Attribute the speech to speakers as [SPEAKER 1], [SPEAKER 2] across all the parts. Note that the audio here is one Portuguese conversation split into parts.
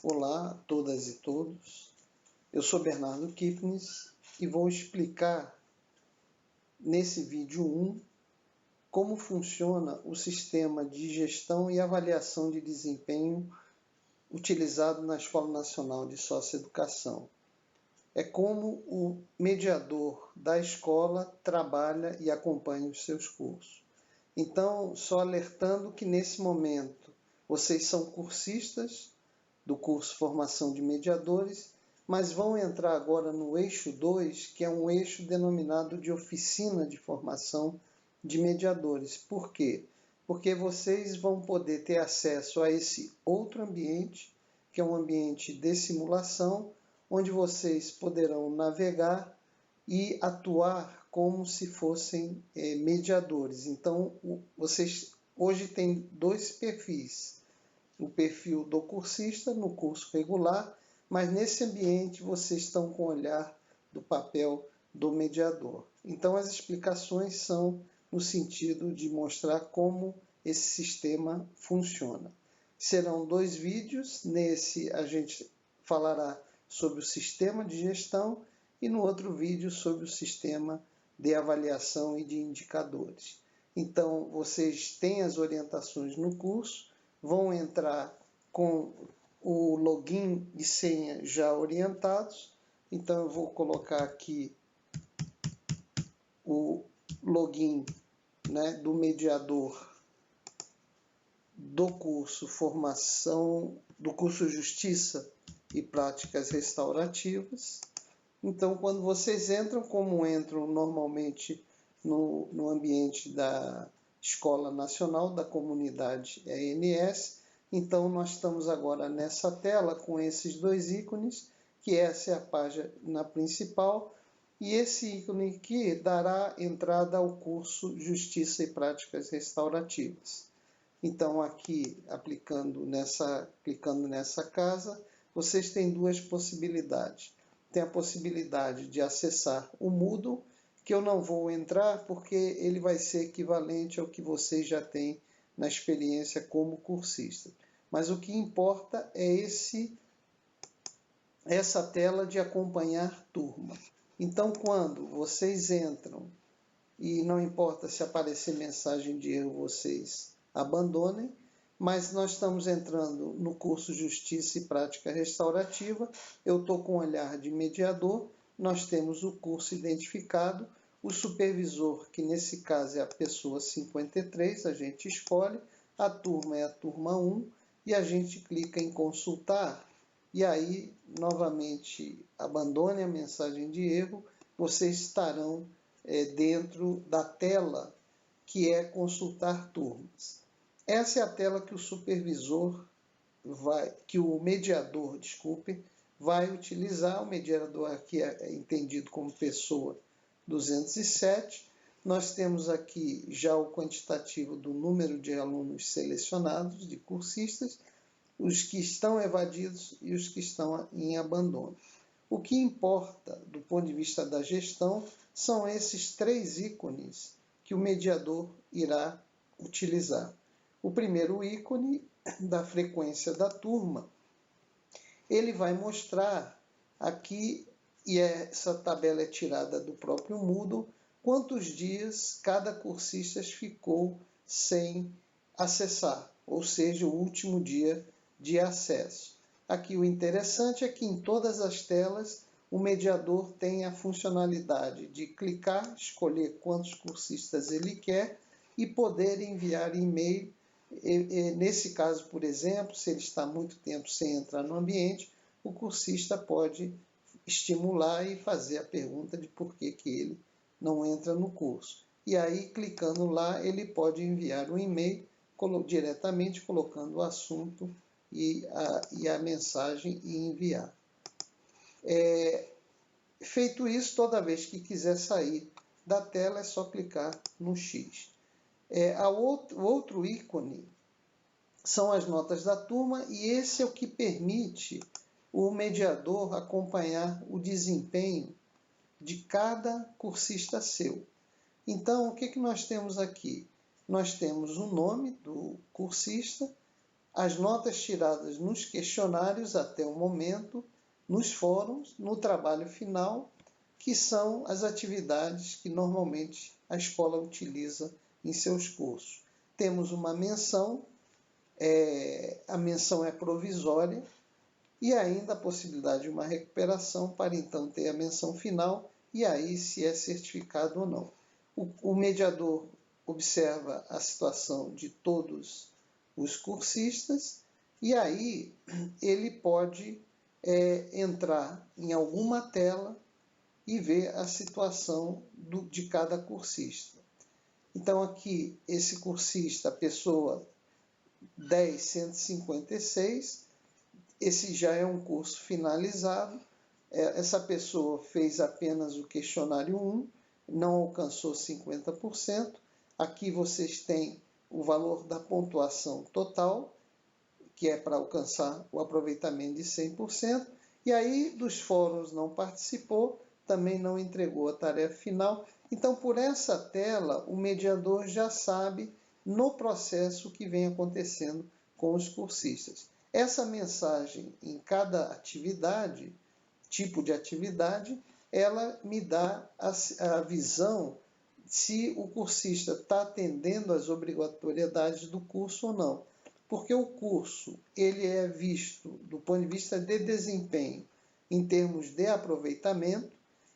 [SPEAKER 1] Olá a todas e todos, eu sou Bernardo Kipnis e vou explicar nesse vídeo 1 como funciona o sistema de gestão e avaliação de desempenho utilizado na Escola Nacional de Socioeducação. É como o mediador da escola trabalha e acompanha os seus cursos. Então, só alertando que nesse momento vocês são cursistas do curso Formação de Mediadores, mas vão entrar agora no eixo 2, que é um eixo denominado de Oficina de Formação de Mediadores. Por quê? Porque vocês vão poder ter acesso a esse outro ambiente, que é um ambiente de simulação, onde vocês poderão navegar e atuar como se fossem mediadores. Então, vocês hoje têm dois perfis. O perfil do cursista no curso regular, mas nesse ambiente vocês estão com o olhar do papel do mediador. Então as explicações são no sentido de mostrar como esse sistema funciona. Serão 2 vídeos, nesse a gente falará sobre o sistema de gestão e no outro vídeo sobre o sistema de avaliação e de indicadores. Então vocês têm as orientações no curso, vão entrar com o login e senha já orientados. Então eu vou colocar aqui o login, do mediador do curso Formação, do curso Justiça e Práticas Restaurativas. Então quando vocês entram, como entram normalmente no ambiente da Escola Nacional da Comunidade ENS, então nós estamos agora nessa tela com esses 2 ícones, que essa é a página principal, e esse ícone aqui dará entrada ao curso Justiça e Práticas Restaurativas. Então aqui, clicando nessa casa, vocês têm 2 possibilidades. Tem a possibilidade de acessar o Moodle, que eu não vou entrar porque ele vai ser equivalente ao que vocês já têm na experiência como cursista. Mas o que importa é essa tela de acompanhar turma. Então, quando vocês entram, e não importa se aparecer mensagem de erro, vocês abandonem, mas nós estamos entrando no curso Justiça e Prática Restaurativa, eu estou com o olhar de mediador, nós temos o curso identificado, o supervisor, que nesse caso é a pessoa 53, a gente escolhe, a turma é a turma 1, e a gente clica em consultar, e aí, novamente, abandone a mensagem de erro, vocês estarão dentro da tela que é consultar turmas. Essa é a tela que o supervisor vai utilizar. O mediador aqui é entendido como pessoa 207. Nós temos aqui já o quantitativo do número de alunos selecionados, de cursistas, os que estão evadidos e os que estão em abandono. O que importa do ponto de vista da gestão são esses 3 ícones que o mediador irá utilizar. O primeiro ícone da frequência da turma, ele vai mostrar aqui, e essa tabela é tirada do próprio Moodle, quantos dias cada cursista ficou sem acessar, ou seja, o último dia de acesso. Aqui o interessante é que em todas as telas o mediador tem a funcionalidade de clicar, escolher quantos cursistas ele quer e poder enviar e-mail. Nesse caso, por exemplo, se ele está muito tempo sem entrar no ambiente, o cursista pode estimular e fazer a pergunta de por que ele não entra no curso. E aí, clicando lá, ele pode enviar um e-mail diretamente colocando o assunto e a mensagem e enviar. Feito isso, toda vez que quiser sair da tela, é só clicar no X. O outro ícone são as notas da turma, e esse é o que permite o mediador acompanhar o desempenho de cada cursista seu. Então, o que nós temos aqui? Nós temos o nome do cursista, as notas tiradas nos questionários até o momento, nos fóruns, no trabalho final, que são as atividades que normalmente a escola utiliza em seus cursos. Temos uma menção, a menção é provisória, e ainda a possibilidade de uma recuperação para então ter a menção final e aí se é certificado ou não. O mediador observa a situação de todos os cursistas e aí ele pode entrar em alguma tela e ver a situação de cada cursista. Então aqui, esse cursista, a pessoa 10.156, esse já é um curso finalizado, essa pessoa fez apenas o questionário 1, não alcançou 50%, aqui vocês têm o valor da pontuação total, que é para alcançar o aproveitamento de 100%, e aí dos fóruns não participou, também não entregou a tarefa final. Então, por essa tela, o mediador já sabe no processo o que vem acontecendo com os cursistas. Essa mensagem em cada atividade, tipo de atividade, ela me dá a visão se o cursista está atendendo às obrigatoriedades do curso ou não. Porque o curso ele é visto do ponto de vista de desempenho em termos de aproveitamento.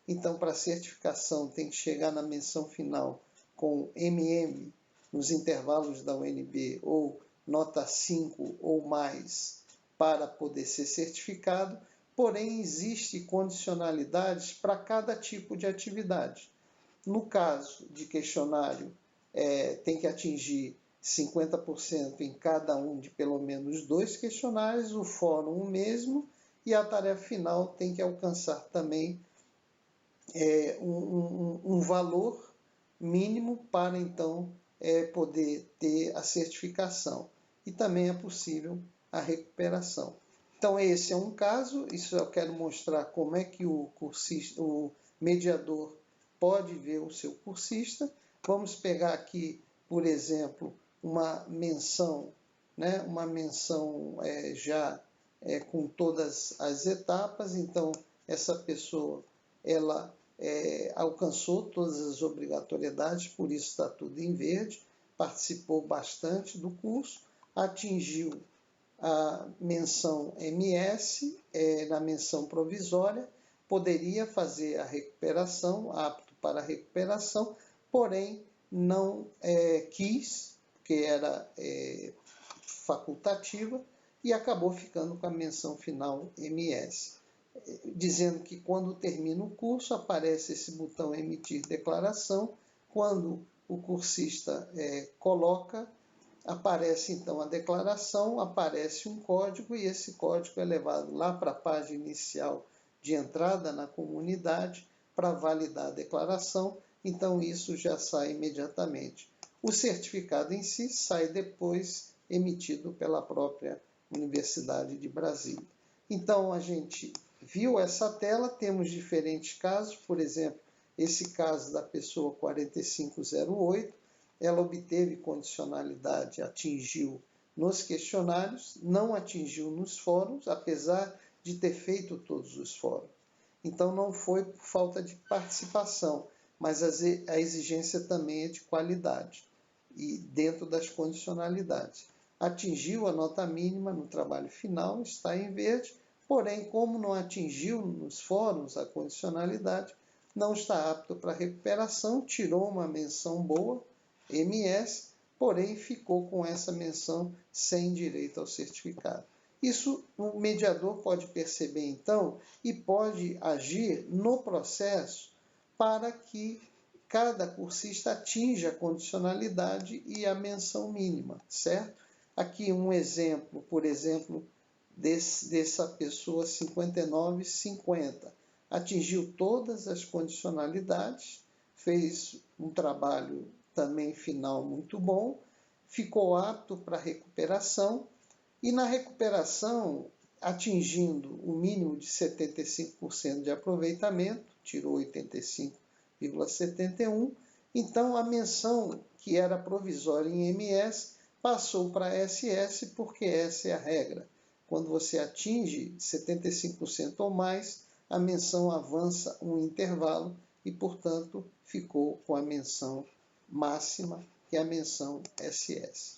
[SPEAKER 1] Então, para a certificação, tem que chegar na menção final com MM nos intervalos da UNB ou nota 5 ou mais para poder ser certificado, porém, existe condicionalidades para cada tipo de atividade. No caso de questionário, tem que atingir 50% em cada um de pelo menos 2 questionários, o fórum o mesmo, e a tarefa final tem que alcançar também um valor mínimo para, então, poder ter a certificação. E também é possível a recuperação. Então, esse é um caso, isso eu quero mostrar como é que o mediador pode ver o seu cursista. Vamos pegar aqui, por exemplo, uma menção, né? Uma menção já com todas as etapas. Então, essa pessoa, ela alcançou todas as obrigatoriedades, por isso está tudo em verde, participou bastante do curso, atingiu a menção MS, na menção provisória, poderia fazer a recuperação, apto para a recuperação, porém não quis, porque era facultativa, e acabou ficando com a menção final MS, dizendo que quando termina o curso aparece esse botão emitir declaração, quando o cursista coloca, aparece então a declaração, aparece um código e esse código é levado lá para a página inicial de entrada na comunidade para validar a declaração, então isso já sai imediatamente. O certificado em si sai depois emitido pela própria Universidade de Brasília. Então a gente viu essa tela, temos diferentes casos, por exemplo, esse caso da pessoa 4508, ela obteve condicionalidade, atingiu nos questionários, não atingiu nos fóruns, apesar de ter feito todos os fóruns. Então não foi por falta de participação, mas a exigência também é de qualidade e dentro das condicionalidades. Atingiu a nota mínima no trabalho final, está em verde, porém, como não atingiu nos fóruns a condicionalidade, não está apto para recuperação, tirou uma menção boa, MS, porém ficou com essa menção sem direito ao certificado. Isso o mediador pode perceber então e pode agir no processo para que cada cursista atinja a condicionalidade e a menção mínima, certo? Aqui um exemplo, por exemplo, dessa pessoa 5950. Atingiu todas as condicionalidades, fez um trabalho também final muito bom, ficou apto para recuperação e na recuperação, atingindo o mínimo de 75% de aproveitamento, tirou 85,71%, então a menção que era provisória em MS passou para SS porque essa é a regra. Quando você atinge 75% ou mais, a menção avança um intervalo e, portanto, ficou com a menção máxima, que é a menção SS.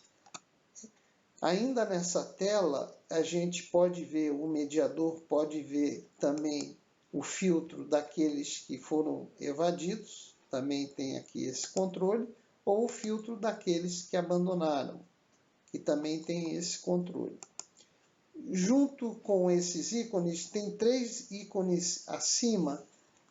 [SPEAKER 1] Ainda nessa tela, a gente pode ver, o mediador pode ver também o filtro daqueles que foram evadidos, também tem aqui esse controle, ou o filtro daqueles que abandonaram, que também tem esse controle. Junto com esses ícones, tem 3 ícones acima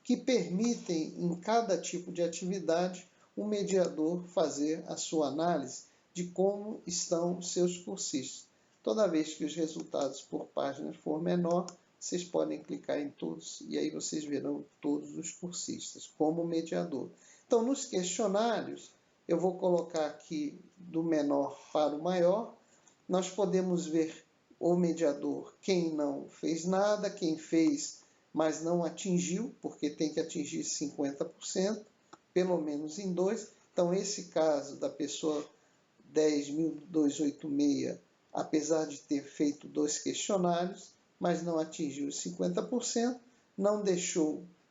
[SPEAKER 1] que permitem, em cada tipo de atividade, o mediador fazer a sua análise de como estão seus cursistas. Toda vez que os resultados por página for menor, vocês podem clicar em todos e aí vocês verão todos os cursistas como mediador. Então, nos questionários, eu vou colocar aqui do menor para o maior. Nós podemos ver o mediador, quem não fez nada, quem fez, mas não atingiu, porque tem que atingir 50%, pelo menos em 2. Então, esse caso da pessoa 10.286, apesar de ter feito 2 questionários, mas não atingiu os 50%,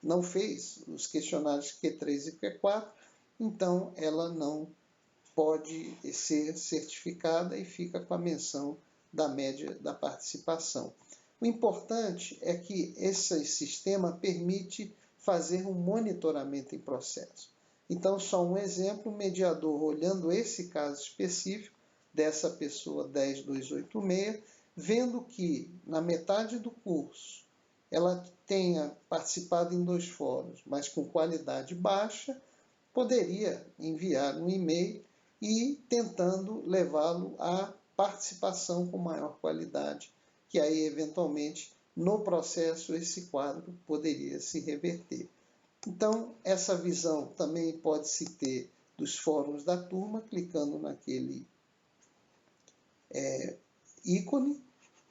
[SPEAKER 1] não fez os questionários Q3 e Q4, então ela não pode ser certificada e fica com a menção da média da participação. O importante é que esse sistema permite fazer um monitoramento em processo. Então, só um exemplo, o mediador, olhando esse caso específico dessa pessoa 10.286, vendo que na metade do curso ela tenha participado em 2 fóruns, mas com qualidade baixa, poderia enviar um e-mail e tentando levá-lo à participação com maior qualidade, que aí, eventualmente, no processo, esse quadro poderia se reverter. Então, essa visão também pode-se ter dos fóruns da turma, clicando naquele ícone,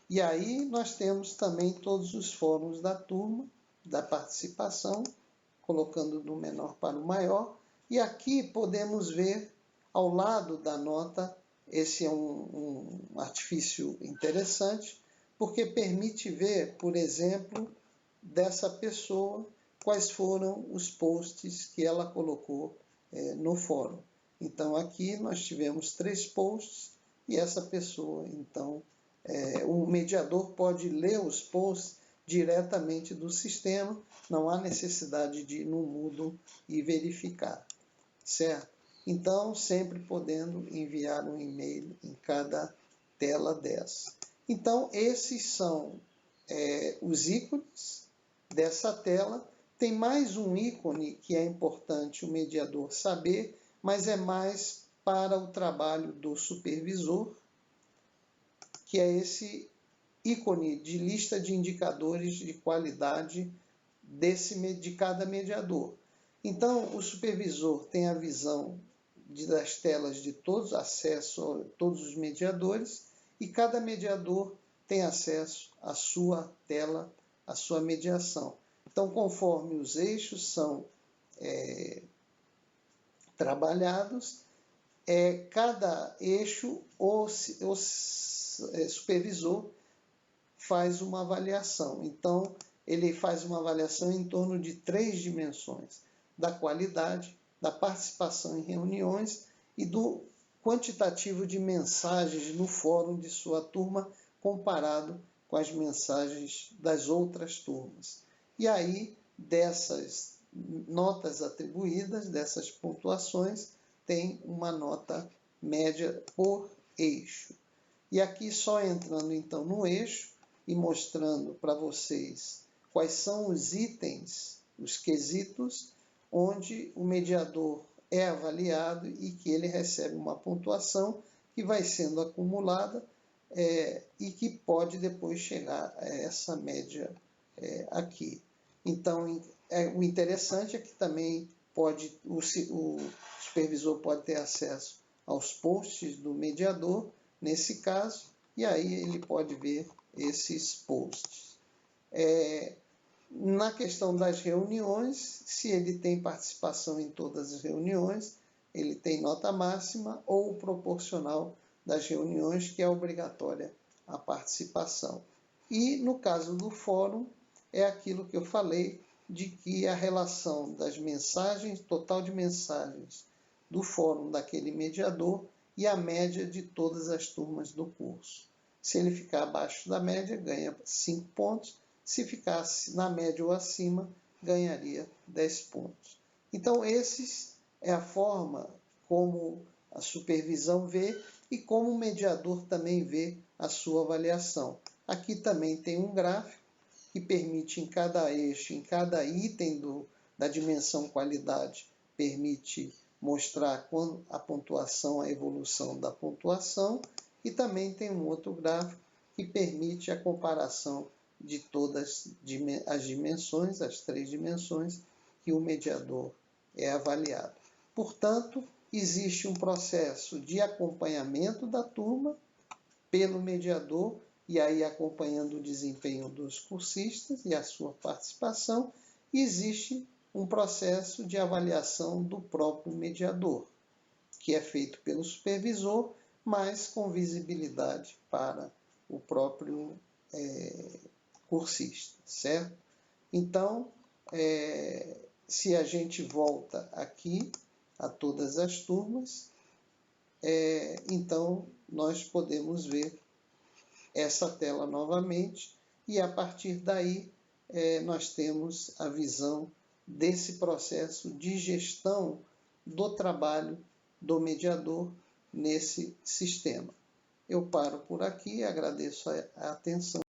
[SPEAKER 1] e aí nós temos também todos os fóruns da turma, da participação, colocando do menor para o maior, e aqui podemos ver ao lado da nota, esse é um artifício interessante, porque permite ver, por exemplo, dessa pessoa, quais foram os posts que ela colocou no fórum. Então, aqui nós tivemos 3 posts e essa pessoa, então, o mediador pode ler os posts diretamente do sistema, não há necessidade de ir no Moodle e verificar, certo? Então, sempre podendo enviar um e-mail em cada tela dessa. Então, esses são os ícones dessa tela. Tem mais um ícone que é importante o mediador saber, mas é mais para o trabalho do supervisor, que é esse ícone de lista de indicadores de qualidade de cada mediador. Então, o supervisor tem a visão das telas de todos, acesso a todos os mediadores, e cada mediador tem acesso à sua tela, à sua mediação. Então, conforme os eixos são trabalhados, cada eixo, o supervisor faz uma avaliação. Então, ele faz uma avaliação em torno de 3 dimensões: da qualidade, da participação em reuniões e do quantitativo de mensagens no fórum de sua turma comparado com as mensagens das outras turmas. E aí, dessas notas atribuídas, dessas pontuações, tem uma nota média por eixo. E aqui, só entrando então no eixo e mostrando para vocês quais são os itens, os quesitos, onde o mediador é avaliado e que ele recebe uma pontuação que vai sendo acumulada e que pode depois chegar a essa média aqui. Então, o interessante é que também o supervisor pode ter acesso aos posts do mediador, nesse caso, e aí ele pode ver esses posts. Na questão das reuniões, se ele tem participação em todas as reuniões, ele tem nota máxima ou proporcional das reuniões, que é obrigatória a participação. E, no caso do fórum, é aquilo que eu falei, de que a relação das mensagens, total de mensagens do fórum daquele mediador e a média de todas as turmas do curso. Se ele ficar abaixo da média, ganha 5 pontos. Se ficar na média ou acima, ganharia 10 pontos. Então, essa é a forma como a supervisão vê e como o mediador também vê a sua avaliação. Aqui também tem um gráfico que permite em cada eixo, em cada item da dimensão qualidade, permite mostrar a pontuação, a evolução da pontuação, e também tem um outro gráfico que permite a comparação de todas as dimensões, as 3 dimensões, que o mediador é avaliado. Portanto, existe um processo de acompanhamento da turma pelo mediador, e aí acompanhando o desempenho dos cursistas e a sua participação, e existe um processo de avaliação do próprio mediador, que é feito pelo supervisor, mas com visibilidade para o próprio cursista, certo? Então, se a gente volta aqui a todas as turmas, então nós podemos ver essa tela novamente, e a partir daí nós temos a visão desse processo de gestão do trabalho do mediador nesse sistema. Eu paro por aqui, agradeço a atenção.